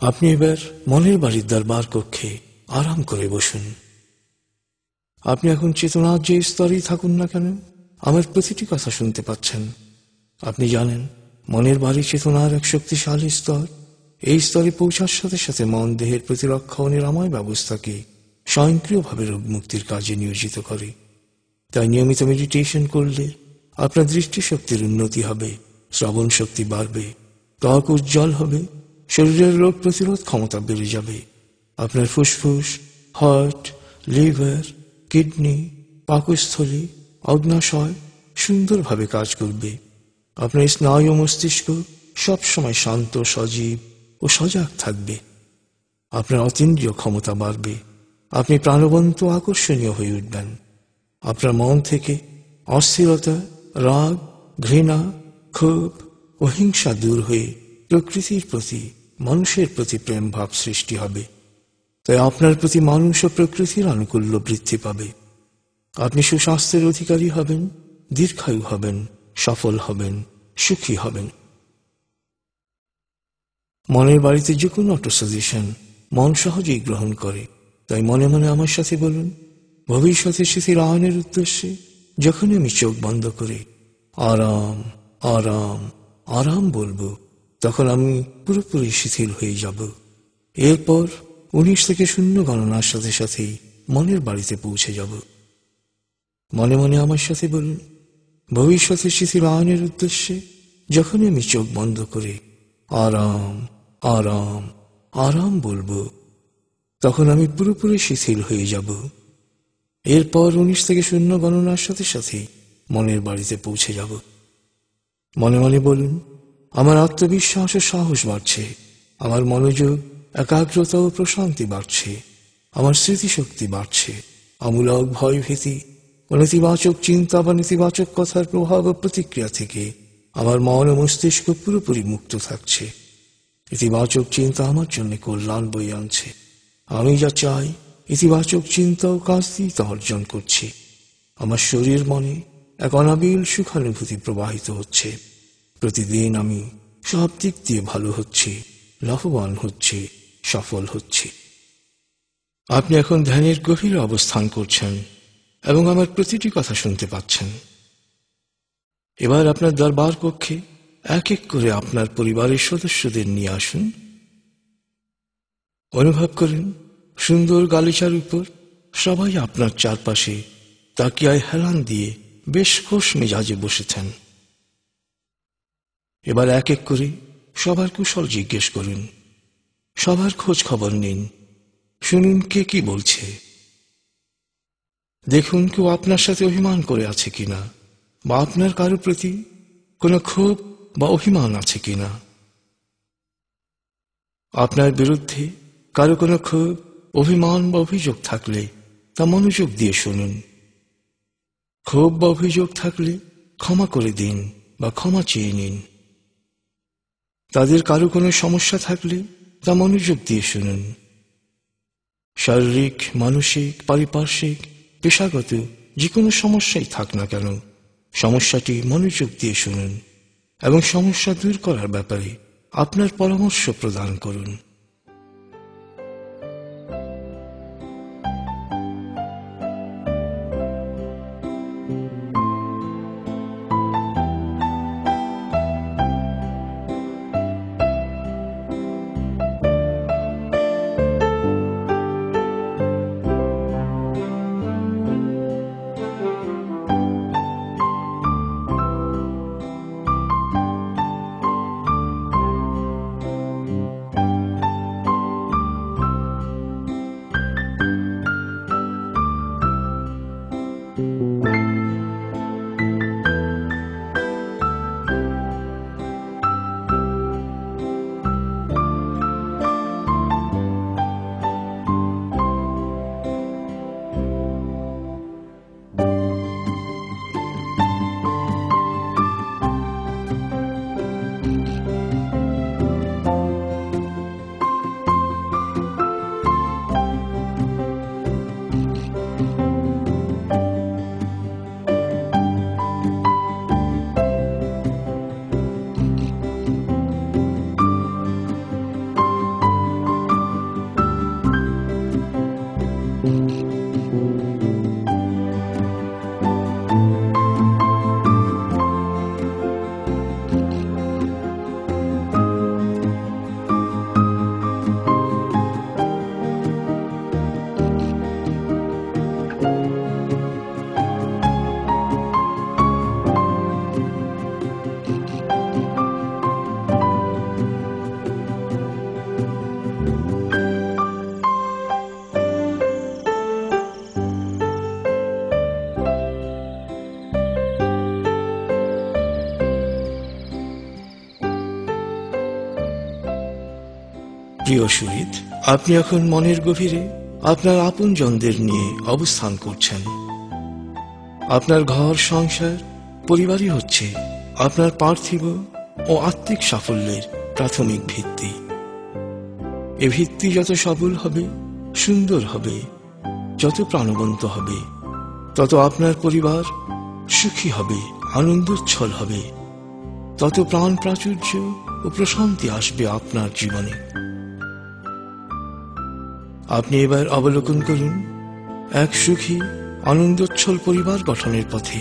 আপনি এবার মনের বাড়ির দরবার কক্ষে আরাম করে বসুন। আপনি এখন চেতনার যে স্তরেই থাকুন না কেন, আমার প্রতিটি কথা শুনতে পাচ্ছেন। আপনি জানেন মনের বাড়ি চেতনার এক শক্তিশালী স্তর। এই স্তরে পৌঁছার সাথে সাথে মন দেহের প্রতিরক্ষা ও নিরাময় ব্যবস্থাকে স্বয়ংক্রিয়ভাবে রোগ মুক্তির কাজে নিয়োজিত করে। তাই নিয়মিত মেডিটেশন করলে আপনার দৃষ্টিশক্তির উন্নতি হবে, শ্রবণ শক্তি বাড়বে, ত্বক উজ্জ্বল হবে, শরীরের রোগ প্রতিরোধ ক্ষমতা বেড়ে যাবে। আপনার ফুসফুস, হার্ট, লিভার, কিডনি, পাকস্থলী, অগ্নাশয় সুন্দরভাবে কাজ করবে। আপনার স্নায়ু ও মস্তিষ্ক সবসময় শান্ত, সজীব ও সজাগ থাকবে। আপনার অতীন্দ্রিয় ক্ষমতা বাড়বে। আপনি প্রাণবন্ত, আকর্ষণীয় হয়ে উঠবেন। আপনার মন থেকে অস্থিরতা, রাগ, ঘৃণা, ক্ষোভ ও হিংসা দূর হয়ে প্রকৃতির প্রতি, মানুষের প্রতি প্রেম ভাব সৃষ্টি হবে। তাই আপনার প্রতি মানুষ ও প্রকৃতির আনুকূল্য বৃদ্ধি পাবে। আপনি সুস্বাস্থ্যের অধিকারী হবেন, দীর্ঘায়ু হবেন, সফল হবেন, সুখী হবেন। মনের বাড়িতে যে কোনো অটো সাজেশন মন সহজেই গ্রহণ করে। তাই মনে মনে আমার সাথে বলুন, ভবিষ্যতে শিথিল আয়নের উদ্দেশ্যে যখন আমি চোখ বন্ধ করে আরাম আরাম আরাম বলবো, তখন আমি পুরোপুরি শিথিল হয়ে যাব। এরপর 19 থেকে 0 গণনার সাথে সাথেই মনের বাড়িতে পৌঁছে যাব। মনে মনে আমার সাথে বলুন, ভবিষ্যতে শিথিল আয়নের উদ্দেশ্যে যখনই আমি চোখ বন্ধ করে আরাম আরাম আরাম বলবো, তখন আমি পুরোপুরি শিথিল হয়ে যাব। এরপর 19 থেকে 0 গণনার সাথে সাথে মনের বাড়িতে পৌঁছে যাব। মনে মনে বলুন, আমার আত্মবিশ্বাস ও সাহস বাড়ছে, আমার মনোযোগ, একাগ্রতা ও প্রশান্তি বাড়ছে, আমার স্মৃতিশক্তি বাড়ছে, আমূলক ভয় ভীতি ও নেতিবাচক চিন্তা বা নেতিবাচক কথার প্রভাব ও প্রতিক্রিয়া থেকে আমার মন ও মস্তিষ্ক পুরোপুরি মুক্ত থাকছে। ইতিবাচক চিন্তা আমার জন্য কল্যাণ বয়ে আনছে। আমি যা চাই ইতিবাচক চিন্তা ও কাজ দিয়ে তা অর্জন করছি। আমার শরীর মনে এক অনাবিল সুখানুভূতি প্রবাহিত হচ্ছে। প্রতিদিন আমি সব দিক দিয়ে ভালো হচ্ছি, লাভবান হচ্ছি, সফল হচ্ছি। আপনি এখন ধ্যানের গভীরে অবস্থান করছেন এবং আমার প্রতিটি কথা শুনতে পাচ্ছেন। এবার আপনার দরবার কক্ষে এক এক করে আপনার পরিবারের সদস্যদের নিয়ে আসুন। অনুভব করুন, সুন্দর গালিচার উপর সবাই আপনার চারপাশে তাকিয়ায় হেলান দিয়ে বেশ খোশ মেজাজে বসেছেন। এবার এক এক করে সবার কুশল জিজ্ঞেস করুন, সবার খোঁজ খবর নিন, শুনুন কে কি বলছে। দেখুন কেউ আপনার সাথে অভিমান করে আছে কিনা, বা আপনার কারো প্রতি কোনো ক্ষোভ বা অভিমান আছে কিনা। আপনার বিরুদ্ধে কারো কোনো ক্ষোভ, অভিমান বা অভিযোগ থাকলে তা মনোযোগ দিয়ে শুনুন। ক্ষোভ বা অভিযোগ থাকলে ক্ষমা করে দিন বা ক্ষমা চেয়ে নিন। তাদের কারো কোনো সমস্যা থাকলে তা মনোযোগ দিয়ে শুনুন। শারীরিক, মানসিক, পারিপার্শ্বিক, পেশাগত যে কোনো সমস্যাই থাক না কেন, সমস্যাটি মনোযোগ দিয়ে শুনুন এবং সমস্যা দূর করার ব্যাপারে আপনার পরামর্শ প্রদান করুন। প্রিয় সুহৃদ, আপনি এখন মনের গভীরে আপনার আপনজনদের নিয়ে অবস্থান করছেন। আপনার ঘর, সংসার, পরিবারই হচ্ছে আপনার পার্থিব ও আত্মিক সাফল্যের প্রাথমিক ভিত্তি। এ ভিত্তি যত সবল হবে, সুন্দর হবে, যত প্রাণবন্ত হবে, তত আপনার পরিবার সুখী হবে, আনন্দোচ্ছল হবে, তত প্রাণ প্রাচুর্য ও প্রশান্তি আসবে আপনার জীবনে। আপনি এবার অবলোকন করুন এক সুখী আনন্দোচ্ছল পরিবার গঠনের পথে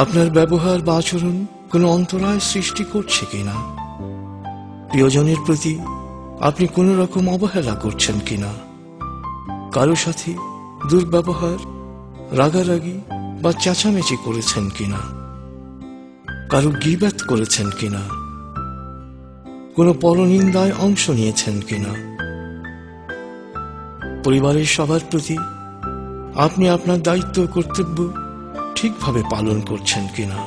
আপনার ব্যবহার বা আচরণ কোনো অন্তরায় সৃষ্টি করছে কিনা, প্রিয়জনের প্রতি আপনি কোনো রকম অবহেলা করছেন কিনা, কারো সাথে দুর্ব্যবহার, রাগারাগি বা চেঁচামেচি করেছেন কিনা, কারো গীবাত করেছেন কিনা, কোনো পরনিন্দায় অংশ নিয়েছেন কিনা। পরিবারের সবার প্রতি আপনি আপনার দায়িত্ব ও কর্তব্য ঠিকভাবে পালন করছেন কিনা।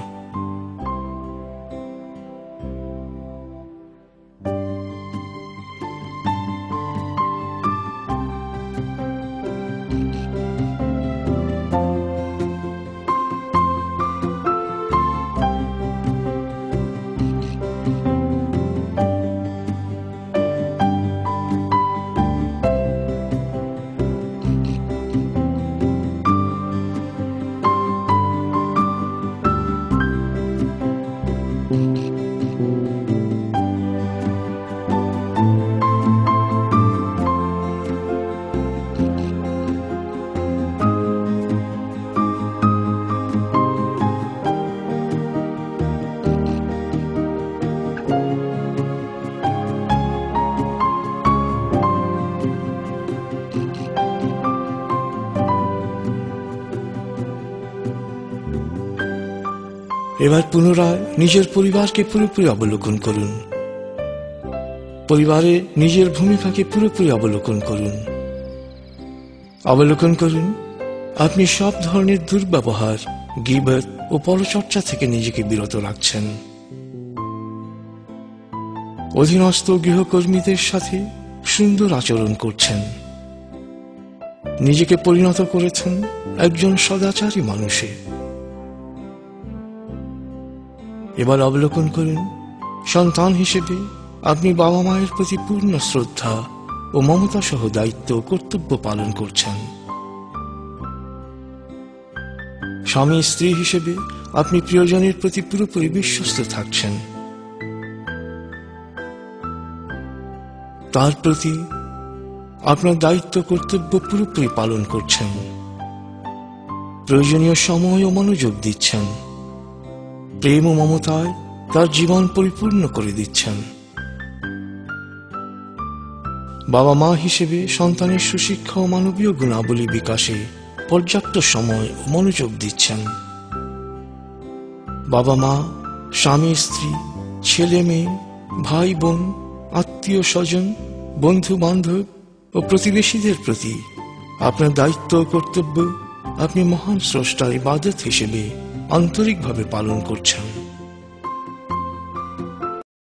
এবার পুনরায় নিজের পরিবারকে পুরোপুরি অবলোকন করুন। পরিবারে নিজের ভূমিকাকে পুরোপুরি অবলোকন করুন। অবলোকন করুন আপনি সব ধরনের দুর্ব্যবহার, গীবত ও পরচর্চা থেকে নিজেকে বিরত রাখছেন। অধীনস্থ গৃহকর্মীদের সাথে সুন্দর আচরণ করছেন। নিজেকে পরিণত করেছেন একজন সদাচারী মানুষে। এবার অবলোকন করুন সন্তান হিসেবে আপনি বাবা মায়ের প্রতি পূর্ণ শ্রদ্ধা ও মমতা সহ দায়িত্ব ও কর্তব্য পালন করছেন। স্বামী স্ত্রী হিসেবে আপনি প্রিয়জনের প্রতি পুরোপুরি বিশ্বস্ত থাকছেন। তার প্রতি আপনার দায়িত্ব কর্তব্য পুরোপুরি পালন করছেন। প্রয়োজনীয় সময় ও মনোযোগ দিচ্ছেন। প্রেম ও মমতায় তার জীবন পরিপূর্ণ করে দিচ্ছেন। বাবা মা হিসেবে সন্তানের সুশিক্ষা ও মানবীয় গুণাবলী বিকাশে পর্যাপ্ত সময় ও মনোযোগ দিচ্ছেন। বাবা মা, স্বামী স্ত্রী, ছেলে মেয়ে, ভাই বোন, আত্মীয় স্বজন, বন্ধু বান্ধব ও প্রতিবেশীদের প্রতি আপনার দায়িত্ব ও কর্তব্য আপনি মহান স্রষ্টার ইবাদত হিসেবে আন্তরিকভাবে পালন করছেন।